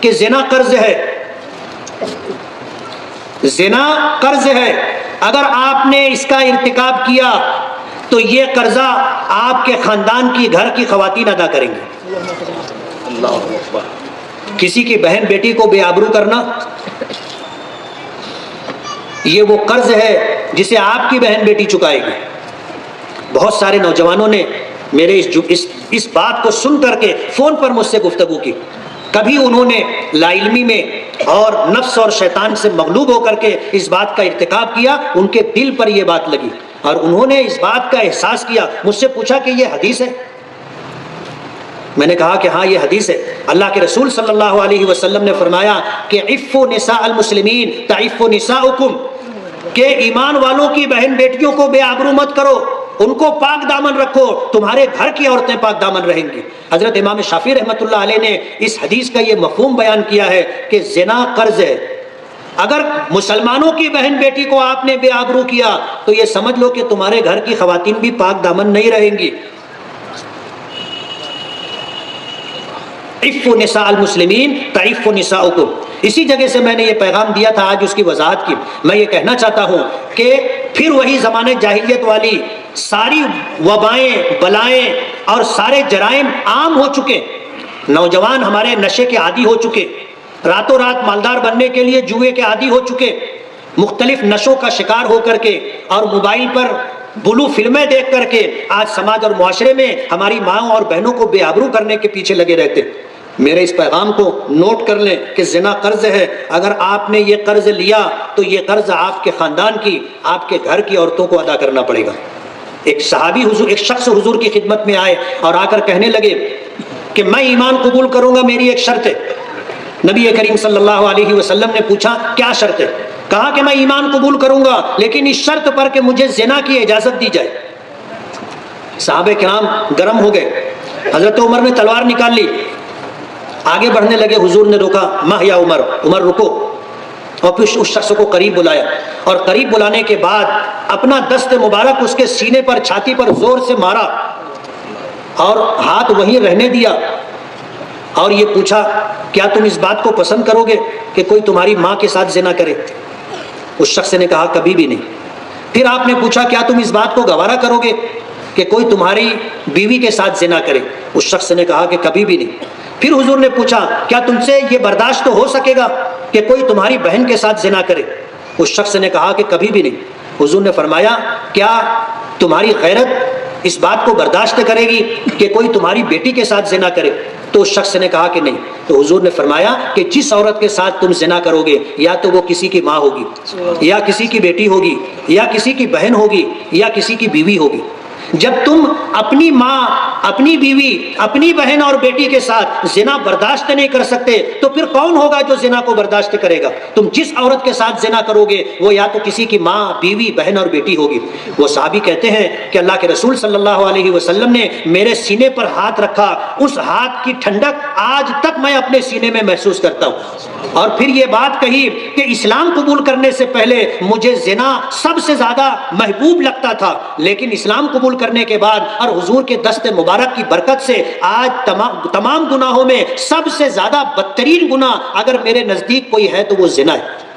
کہ زنا قرض ہے، زنا قرض ہے، اگر آپ نے اس کا ارتکاب کیا تو یہ قرضہ آپ کے خاندان کی گھر کی خواتین ادا کریں گے۔ اللہ اکبر۔ کسی کی بہن بیٹی کو بے آبرو کرنا، یہ وہ قرض ہے جسے آپ کی بہن بیٹی چکائے گی۔ بہت سارے نوجوانوں نے میرے اس بات کو سن کر کے فون پر مجھ سے گفتگو کی، کبھی انہوں نے لا علمی میں اور نفس اور شیطان سے مغلوب ہو کر کے اس بات کا ارتکاب کیا، ان کے دل پر یہ بات لگی اور انہوں نے اس بات کا احساس کیا، مجھ سے پوچھا کہ یہ حدیث ہے؟ میں نے کہا کہ ہاں یہ حدیث ہے۔ اللہ کے رسول صلی اللہ علیہ وسلم نے فرمایا کہ عفوا نساء المسلمین تعف نساؤکم، کہ ایمان والوں کی بہن بیٹیوں کو بے آبرو مت کرو، ان کو پاک دامن رکھو، تمہارے گھر کی عورتیں پاک دامن رہیں گی۔ حضرت امام شافعی رحمۃ اللہ علیہ نے اس حدیث کا یہ مفہوم بیان کیا ہے کہ زنا قرض ہے۔ اگر مسلمانوں کی بہن بیٹی کو آپ نے بے آبرو کیا تو یہ سمجھ لو کہ تمہارے گھر کی خواتین بھی پاک دامن نہیں رہیں گی۔ عفوا نساء المسلمین تعف نساؤکم، اسی جگہ سے میں نے یہ پیغام دیا تھا، آج اس کی وضاحت کی۔ میں یہ کہنا چاہتا ہوں کہ پھر وہی زمانے جاہلیت والی ساری وبائیں، بلائیں اور سارے جرائم عام ہو چکے، نوجوان ہمارے نشے کے عادی ہو چکے، راتوں رات مالدار بننے کے لیے جوئے کے عادی ہو چکے، مختلف نشوں کا شکار ہو کر کے اور موبائل پر بلو فلمیں دیکھ کر کے آج سماج اور معاشرے میں ہماری ماں اور بہنوں کو بے آبرو کرنے کے پیچھے لگے رہتے۔ میرے اس پیغام کو نوٹ کر لیں کہ زنا قرض ہے، اگر آپ نے یہ قرض لیا تو یہ قرض آپ کے خاندان کی، آپ کے گھر کی عورتوں کو ادا کرنا پڑے گا۔ ایک شخص حضور کی خدمت میں آئے اور آ کر کہنے لگے کہ میں ایمان قبول کروں گا، میری ایک شرط ہے۔ نبی کریم صلی اللہ علیہ وسلم نے پوچھا کیا شرط ہے؟ کہا کہ میں ایمان قبول کروں گا لیکن اس شرط پر کہ مجھے زنا کی اجازت دی جائے۔ صحابہ کرام گرم ہو گئے، حضرت عمر نے تلوار نکال لی، آگے بڑھنے لگے، حضور نے روکا، ماہ یا عمر، عمر رکو، اور پھر اس شخص کو قریب بلایا اور قریب بلانے کے بعد اپنا دست مبارک اس کے سینے پر، چھاتی پر زور سے مارا اور ہاتھ وہیں رہنے دیا اور یہ پوچھا کیا تم اس بات کو پسند کرو گے کہ کوئی تمہاری ماں کے ساتھ زنا کرے؟ اس شخص نے کہا کبھی بھی نہیں۔ پھر آپ نے پوچھا کیا تم اس بات کو گوارا کرو گے کہ کوئی تمہاری بیوی کے ساتھ زنا کرے؟ اس شخص نے کہا کہ کبھی بھی نہیں۔ پھر حضور نے پوچھا کیا تم سے یہ برداشت تو ہو سکے گا کہ کوئی تمہاری بہن کے ساتھ زنا کرے؟ اس شخص نے کہا کہ کبھی بھی نہیں۔ حضور نے فرمایا کیا تمہاری غیرت اس بات کو برداشت کرے گی کہ کوئی تمہاری بیٹی کے ساتھ زنا کرے؟ تو اس شخص نے کہا کہ نہیں۔ تو حضور نے فرمایا کہ جس عورت کے ساتھ تم زنا کرو گے یا تو وہ کسی کی ماں ہوگی یا کسی کی بیٹی ہوگی یا کسی کی بہن ہوگی یا کسی کی بیوی ہوگی۔ جب تم اپنی ماں، اپنی بیوی، اپنی بہن اور بیٹی کے ساتھ زنا برداشت نہیں کر سکتے تو پھر کون ہوگا جو زنا کو برداشت کرے گا؟ تم جس عورت کے ساتھ زنا کرو گے وہ یا تو کسی کی ماں، بیوی، بہن اور بیٹی ہوگی۔ وہ صحابی کہتے ہیں کہ اللہ کے رسول صلی اللہ علیہ وسلم نے میرے سینے پر ہاتھ رکھا، اس ہاتھ کی ٹھنڈک آج تک میں اپنے سینے میں محسوس کرتا ہوں۔ اور پھر یہ بات کہی کہ اسلام قبول کرنے سے پہلے مجھے زنا سب سے زیادہ محبوب لگتا تھا، لیکن اسلام قبول کرنے کے بعد اور حضور کے دست مبارک کی برکت سے آج تمام گناہوں میں سب سے زیادہ بدترین گناہ اگر میرے نزدیک کوئی ہے تو وہ زنا ہے۔